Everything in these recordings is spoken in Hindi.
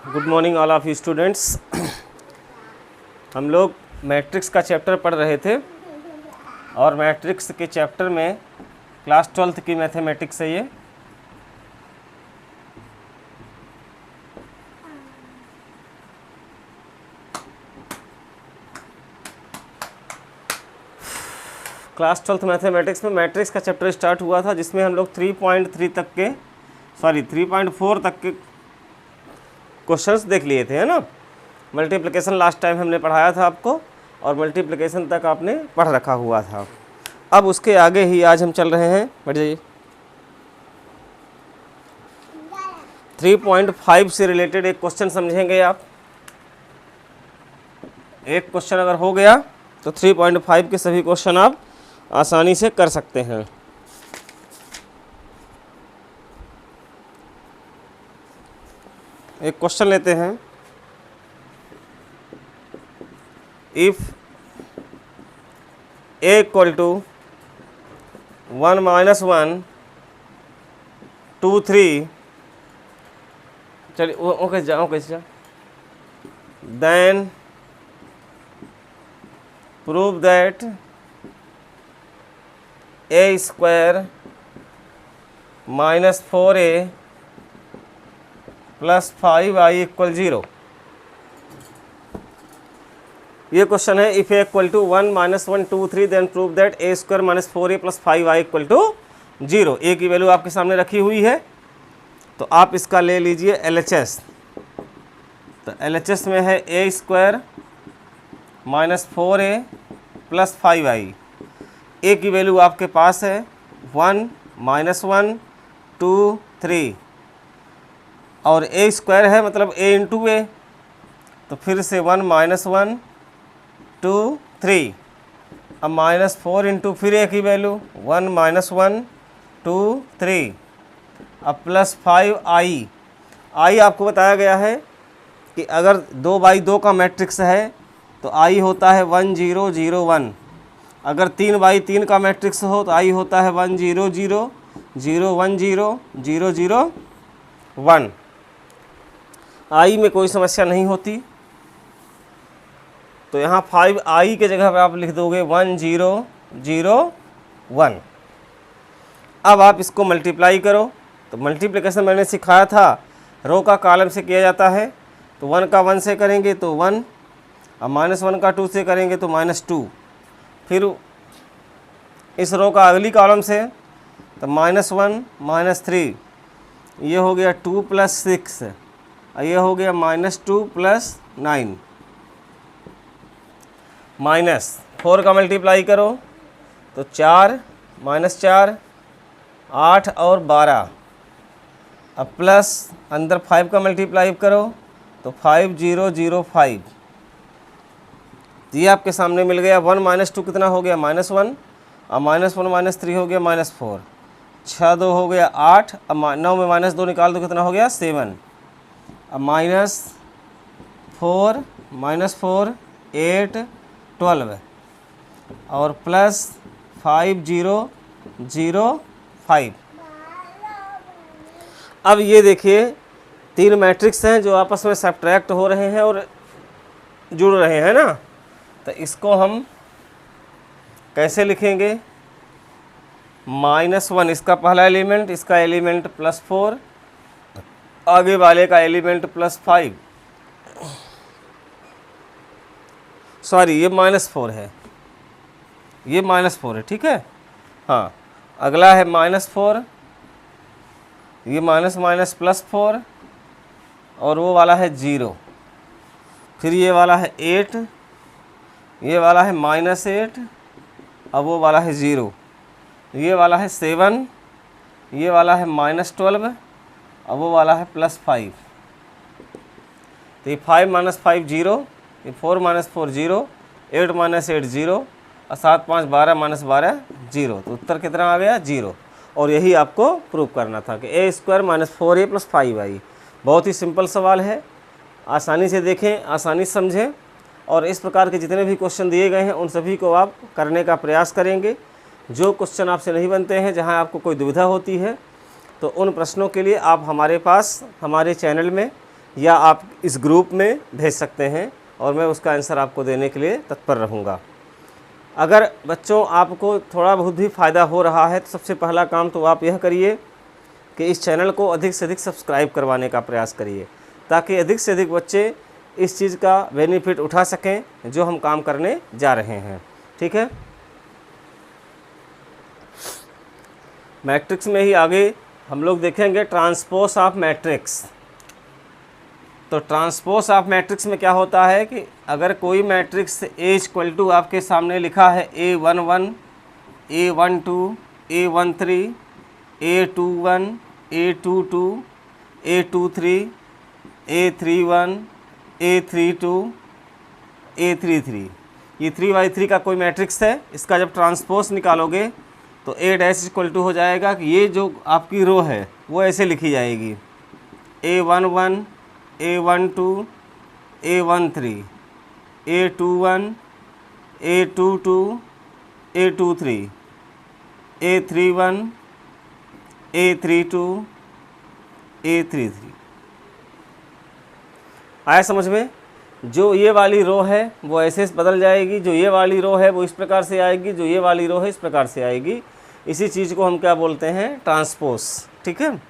Good morning all of you students. हम लोग मैट्रिक्स का चैप्टर पढ़ रहे थे और मैट्रिक्स के चैप्टर में क्लास 12th की मैथमेटिक्स है ये। क्लास 12th मैथमेटिक्स में मैट्रिक्स का चैप्टर स्टार्ट हुआ था जिसमें हम लोग 3.4 तक के क्वेश्चंस देख लिए थे, है ना। मल्टीप्लिकेशन लास्ट टाइम हमने पढ़ाया था आपको और मल्टीप्लिकेशन तक आपने पढ़ रखा हुआ था। अब उसके आगे ही आज हम चल रहे हैं, बैठ जाइए। 3.5 से रिलेटेड एक क्वेश्चन समझेंगे आप। एक क्वेश्चन अगर हो गया तो 3.5 के सभी क्वेश्चन आप आसानी से कर सकते हैं। एक क्वेश्चन लेते हैं। इफ a इक्वल टू 1 - 1 2 3, चलिए ओके जाओ कैसे, then prove that a square - 4a + 5i = 0। ये क्वेश्चन है। If a equal to 1 - 1 2 3 then prove that a square - 4a + 5i = 0। a की वैल्यू आपके सामने रखी हुई है, तो आप इसका ले लीजिए LHS। तो LHS में है a square - 4a + 5i। a की वैल्यू आपके पास है 1 - 1 2 3 और a स्क्वायर है मतलब a इंटू a, तो फिर से 1 - 1 2 3। अब -4 इंटू फिर a की वैल्यू 1 - 1 2 3। अब +5i। i आपको बताया गया है कि अगर 2/2 का मैट्रिक्स है तो i होता है 1 0 0 1। अगर 3/3 का मैट्रिक्स हो तो i होता है 1 0 0 0 1 0 0 0 1। i में कोई समस्या नहीं होती, तो यहाँ 5i के जगह पर आप लिख दोगे 1 0 0 1। अब आप इसको मल्टीप्लाई करो। तो मल्टीप्लिकेशन मैंने सिखाया था, रो का कॉलम से किया जाता है। तो 1 का 1 से करेंगे तो 1, अब -1 का 2 से करेंगे तो -2। फिर इस रो का अगली कॉलम से तो -1 -3, ये हो गया 2 + 6, ये हो गया -2 + 9। -4 का मल्टीप्लाई करो तो 4 -4 8 और 12। अब प्लस अंदर 5 का मल्टीप्लाई करो तो 5 0 0 5। ये आपके सामने मिल गया। 1 - 2 कितना हो गया -1, और -1 - 3 हो गया -4। 6 2 हो गया 8। अब 9 में -2 निकाल दो कितना हो गया 7। अब -4 8 12 और +5 0 0 5। अब ये देखिए 3 मैट्रिक्स हैं जो आपस में सब्ट्रैक्ट हो रहे हैं और जुड़ रहे हैं ना। तो इसको हम कैसे लिखेंगे? -1 इसका पहला एलिमेंट, इसका एलिमेंट +4, आगे वाले का एलिमेंट +5। सॉरी, ये -4 है, ये -4 है, ठीक है। हाँ, अगला है -4, ये +4 और वो वाला है 0। फिर ये वाला है 8, ये वाला है -8, अब वो वाला है 0। ये वाला है 7, ये वाला है -12, अब वो वाला है +5। तो ये 5 - 5 0, ये 4 - 4 0, 8 - 8 0 और 7 5 12 - 12 0। तो उत्तर कितना आ गया 0। और यही आपको प्रूव करना था कि a स्क्वायर - 4a + 5i। बहुत ही सिंपल सवाल है, आसानी से देखें, आसानी से समझें और इस प्रकार के जितने भी क्वेश्चन दिए गए हैं उन सभी को आप करने का प्रयास करेंगे। जो क्वेश्चन आपसे नहीं बनते हैं, जहां आपको कोई दुविधा होती है, तो उन प्रश्नों के लिए आप हमारे पास हमारे चैनल में या आप इस ग्रुप में भेज सकते हैं और मैं उसका आंसर आपको देने के लिए तत्पर रहूँगा। अगर बच्चों आपको थोड़ा बहुत भी फ़ायदा हो रहा है तो सबसे पहला काम तो आप यह करिए कि इस चैनल को अधिक से अधिक सब्सक्राइब करवाने का प्रयास करिए, ताकि अधिक से अधिक बच्चे इस चीज़ का बेनिफिट उठा सकें जो हम काम करने जा रहे हैं। ठीक है, मैट्रिक्स में ही आगे हम लोग देखेंगे ट्रांसपोज ऑफ मैट्रिक्स। तो ट्रांसपोज ऑफ मैट्रिक्स में क्या होता है कि अगर कोई मैट्रिक्स A= आपके सामने लिखा है A11, A12, A13, A21, A22, A23, A31, A32, A33, ये 3×3 का कोई मैट्रिक्स है। इसका जब ट्रांसपोज निकालोगे तो A' हो जाएगा कि ये जो आपकी रो है वो ऐसे लिखी जाएगी A11, A12, A13, A21, A22, A23, A31, A32, A33। आया समझ में? जो ये वाली रो है वो ऐसे बदल जाएगी, जो ये वाली रो है वो इस प्रकार से आएगी, जो ये वाली रो है इस प्रकार से आएगी। इसी चीज़ को हम क्या बोलते हैं? ट्रांसपोज। ठीक है,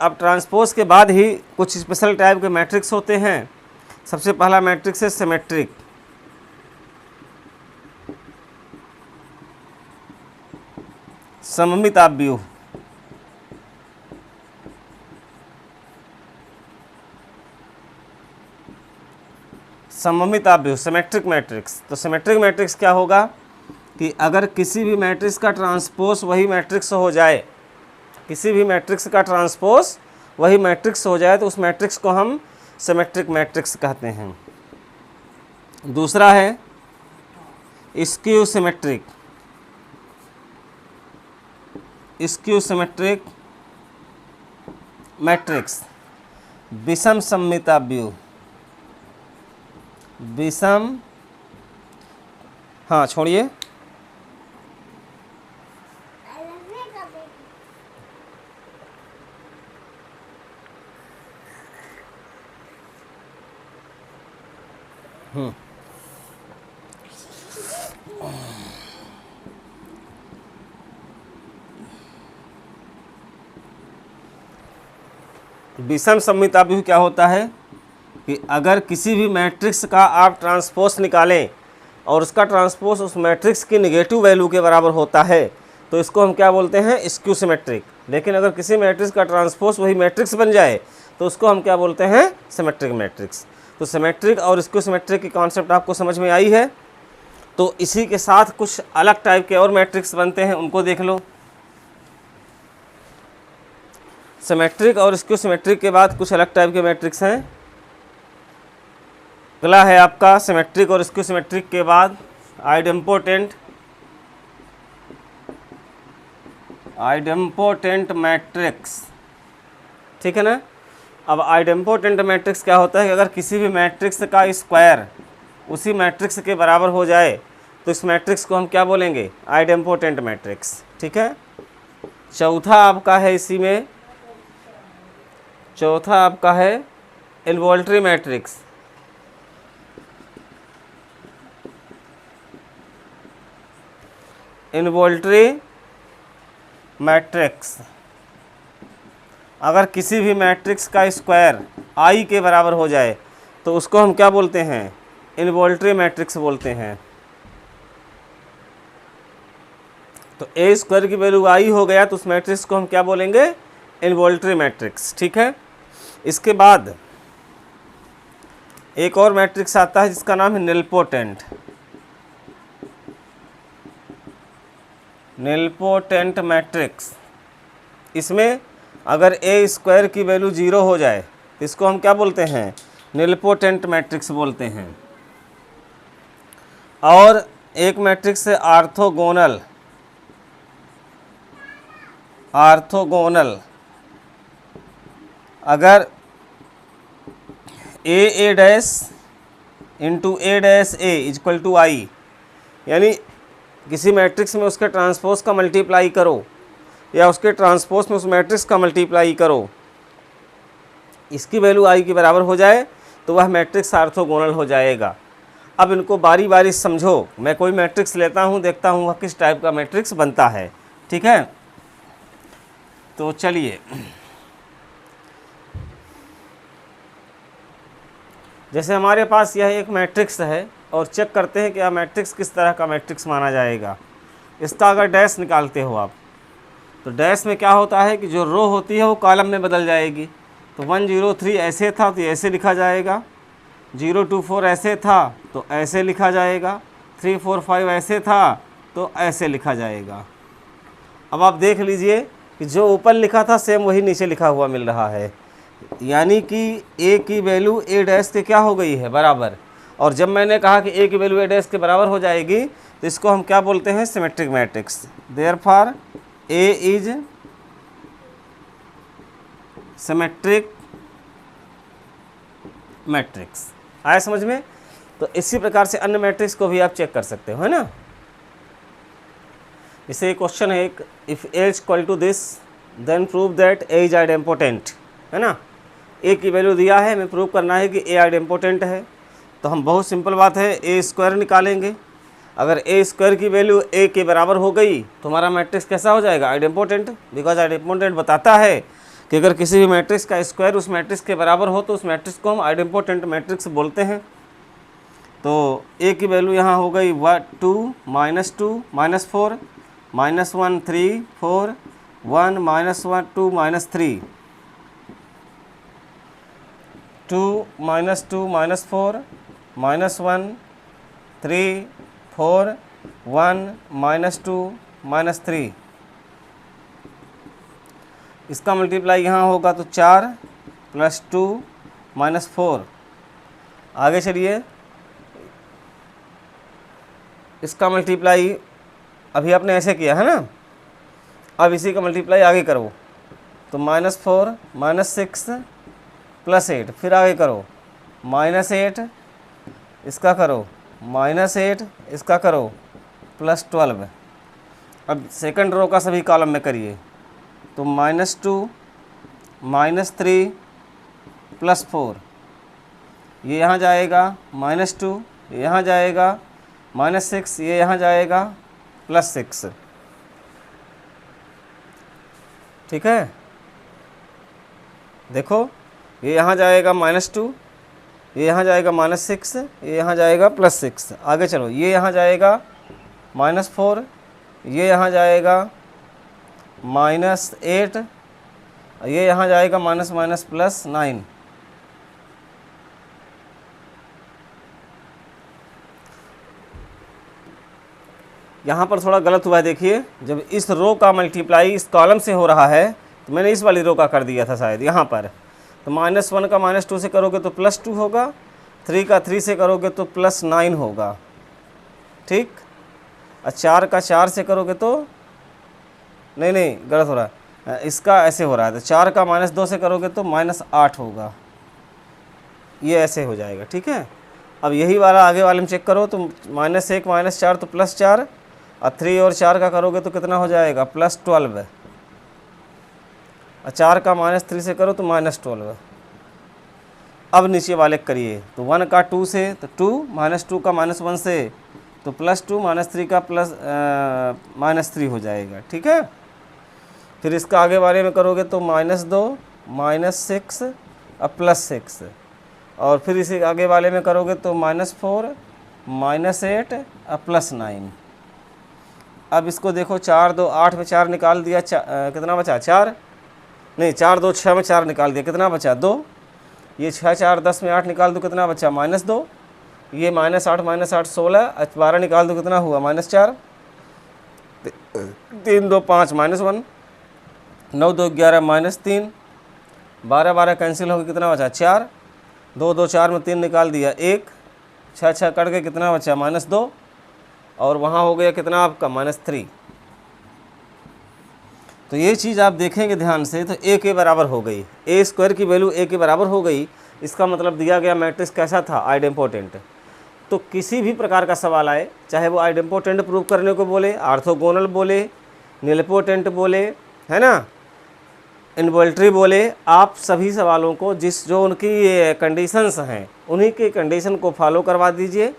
अब ट्रांसपोज के बाद ही कुछ स्पेशल टाइप के मैट्रिक्स होते हैं। सबसे पहला मैट्रिक्स है सिमेट्रिक। सममित आव्यूह। सममित आव्यूह सिमेट्रिक मैट्रिक्स। तो सिमेट्रिक मैट्रिक्स क्या होगा कि अगर किसी भी मैट्रिक्स का ट्रांसपोज वही मैट्रिक्स हो जाए, किसी भी मैट्रिक्स का ट्रांसपोज वही मैट्रिक्स हो जाए तो उस मैट्रिक्स को हम सिमेट्रिक मैट्रिक्स कहते हैं। दूसरा है skew symmetric. Skew symmetric matrix. विषम सममिताव्यूह। विषम, हाँ छोड़िए, विषम सममिताव्यूह क्या होता है कि अगर किसी भी मैट्रिक्स का आप ट्रांसपोज निकालें और उसका ट्रांसपोज उस मैट्रिक्स की नेगेटिव वैल्यू के बराबर होता है तो इसको हम क्या बोलते हैं? Skew symmetric. लेकिन अगर किसी मैट्रिक्स का ट्रांसपोज वही मैट्रिक्स बन जाए तो उसको हम क्या बोलते हैं? Symmetric matrix. तो सिमेट्रिक और स्क्यू सिमेट्रिक की कॉन्सेप्ट आपको समझ में आई है। तो इसी के साथ कुछ अलग टाइप के और मैट्रिक्स बनते हैं, उनको देख लो। सिमेट्रिक और स्क्यू सिमेट्रिक के बाद कुछ अलग टाइप के मैट्रिक्स हैं। अगला है आपका सिमेट्रिक और स्क्यू सिमेट्रिक के बाद आइडेम्पोटेंट। Idempotent matrix. ठीक है ना। अब आइडेम्पोटेंट मैट्रिक्स क्या होता है कि अगर किसी भी मैट्रिक्स का स्क्वायर उसी मैट्रिक्स के बराबर हो जाए तो इस मैट्रिक्स को हम क्या बोलेंगे? Idempotent matrix. ठीक है। चौथा आपका है इसी में, चौथा आपका है इन्वोल्टरी मैट्रिक्स। इन्वोल्टरी मैट्रिक्स, अगर किसी भी मैट्रिक्स का स्क्वायर आई के बराबर हो जाए तो उसको हम क्या बोलते हैं? इन्वोल्टरी मैट्रिक्स बोलते हैं। तो ए स्क्वायर की वैल्यू आई हो गया तो उस मैट्रिक्स को हम क्या बोलेंगे? इन्वोल्टरी मैट्रिक्स। ठीक है। इसके बाद एक और मैट्रिक्स आता है जिसका नाम है निलपोटेंट। Nilpotent matrix. इसमें अगर ए स्क्वायर की वैल्यू 0 हो जाए तो इसको हम क्या बोलते हैं? निलपोटेंट मैट्रिक्स बोलते हैं। और एक मैट्रिक्स है आर्थोगोनल। आर्थोगोनल, अगर A dash into A dash A equal to I, यानी किसी मैट्रिक्स में उसके ट्रांसपोज का मल्टीप्लाई करो या उसके ट्रांसपोज में उस मैट्रिक्स का मल्टीप्लाई करो इसकी वैल्यू आई के बराबर हो जाए तो वह मैट्रिक्स ऑर्थोगोनल हो जाएगा। अब इनको बारी बारी समझो, मैं कोई मैट्रिक्स लेता हूँ, देखता हूँ वह किस टाइप का मैट्रिक्स बनता है। ठीक है, तो चलिए, जैसे हमारे पास यह एक मैट्रिक्स है और चेक करते हैं कि यह मैट्रिक्स किस तरह का मैट्रिक्स माना जाएगा। इसका अगर डैश निकालते हो आप, तो डैश में क्या होता है कि जो रो होती है वो कॉलम में बदल जाएगी। तो 1 0 3 ऐसे था तो ऐसे लिखा जाएगा, 0 2 4 ऐसे था तो ऐसे लिखा जाएगा, 3 4 5 ऐसे था तो ऐसे लिखा जाएगा। अब आप देख लीजिए कि जो ऊपर लिखा था सेम वही नीचे लिखा हुआ मिल रहा है, यानी कि ए की वैल्यू ए डैश के क्या हो गई है, बराबर। और जब मैंने कहा कि ए की वैल्यू ए डैश के बराबर हो जाएगी तो इसको हम क्या बोलते हैं, symmetric matrix. Therefore A is symmetric matrix. आया समझ में? तो इसी प्रकार से अन्य मैट्रिक्स को भी आप चेक कर सकते हो, है ना। इसे क्वेश्चन है एक, if A is equal to this then prove that A is idempotent, है ना। ए की वैल्यू दिया है, हमें प्रूव करना है कि ए आइडेम्पोटेंट है। तो हम बहुत सिंपल बात है, ए स्क्वायर निकालेंगे। अगर ए स्क्वायर की वैल्यू ए के बराबर हो गई तो हमारा मैट्रिक्स कैसा हो जाएगा, आइडेम्पोटेंट। बिकॉज आइडेम्पोटेंट बताता है कि अगर किसी भी मैट्रिक्स का स्क्वायर उस मैट्रिक्स के बराबर हो तो उस मैट्रिक्स को हम आइडेम्पोटेंट मैट्रिक्स बोलते हैं। तो ए की वैल्यू यहाँ हो गई 2 -2 -4 -1 3 4 1 -1 2 -3 2 -2 -4 -1 3 4 1 -2 -3। इसका मल्टीप्लाई यहाँ होगा तो 4 + 2 -4। आगे चलिए, इसका मल्टीप्लाई अभी आपने ऐसे किया है ना, अब इसी का मल्टीप्लाई आगे करो तो -4 -6 + 8, फिर आगे करो -8, इसका करो -8, इसका करो +12। अब सेकंड रो का सभी कॉलम में करिए तो -2 -3 +4, ये यहाँ जाएगा -2, ये यहाँ जाएगा -6, ये यहाँ जाएगा +6। ठीक है, देखो ये यहाँ जाएगा -2, ये यहाँ जाएगा -6, ये यहाँ जाएगा +6। आगे चलो, ये यहाँ जाएगा -4, ये यहाँ जाएगा -8, ये यहाँ जाएगा -9। यहाँ पर थोड़ा गलत हुआ है, देखिए जब इस रो का मल्टीप्लाई इस कॉलम से हो रहा है तो मैंने इस वाली रो का कर दिया था शायद यहाँ पर। तो -1 का -2 से करोगे तो +2 होगा, 3 का 3 से करोगे तो +9 होगा। ठीक, और 4 का 4 से करोगे तो नहीं गलत हो रहा है, इसका ऐसे हो रहा है। तो 4 का -2 से करोगे तो -8 होगा, ये ऐसे हो जाएगा। ठीक है, अब यही वाला आगे वाले में चेक करो तो -1 -4 तो +4, और 3 और 4 का करोगे तो कितना हो जाएगा, +12। और 4 का -3 से करो तो -12। अब नीचे वाले करिए तो 1 का 2 से तो 2, -2 का -1 से तो +2, -3 का -3 हो जाएगा। ठीक है, फिर इसका आगे वाले में करोगे तो -2 -6 और +6, और फिर इसे आगे वाले में करोगे तो -4 -8 और +9। अब इसको देखो, 4 2 8 में 4 निकाल दिया, कितना बचा, 4 नहीं 4 2 6 में 4 निकाल दिया, कितना बचा, 2। ये 6 4 10 में 8 निकाल दो, कितना बचा, -2। ये -8 -8 16, 12 निकाल दो, कितना हुआ, -4। 3 2 5 -1, 9 2 11 -3, 12 12 कैंसिल हो गया, कितना बचा, 4। 2 2 4 में 3 निकाल दिया, 1। 6 6 कट के कितना बचा, -2, और वहाँ हो गया कितना आपका, -3। तो ये चीज़ आप देखेंगे ध्यान से तो ए के बराबर हो गई, ए स्क्वायर की वैल्यू ए के बराबर हो गई। इसका मतलब दिया गया मैट्रिक्स कैसा था, आइडेम्पोटेंट। तो किसी भी प्रकार का सवाल आए, चाहे वो आइडेम्पोटेंट प्रूव करने को बोले, आर्थोगोनल बोले, नीलपोटेंट बोले, है ना, इन्वॉल्ट्री बोले आप सभी सवालों को जो उनकी कंडीशंस हैं उन्हीं की कंडीशन को फॉलो करवा दीजिए,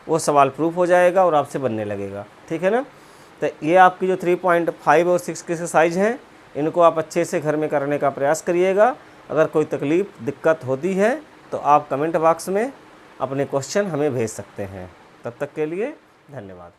वो सवाल प्रूफ हो जाएगा और आपसे बनने लगेगा। ठीक है ना। तो ये आपकी जो 3.5 और 6 की एक्सरसाइज हैं, इनको आप अच्छे से घर में करने का प्रयास करिएगा। अगर कोई तकलीफ़ दिक्कत होती है तो आप कमेंट बॉक्स में अपने क्वेश्चन हमें भेज सकते हैं। तब तक के लिए धन्यवाद।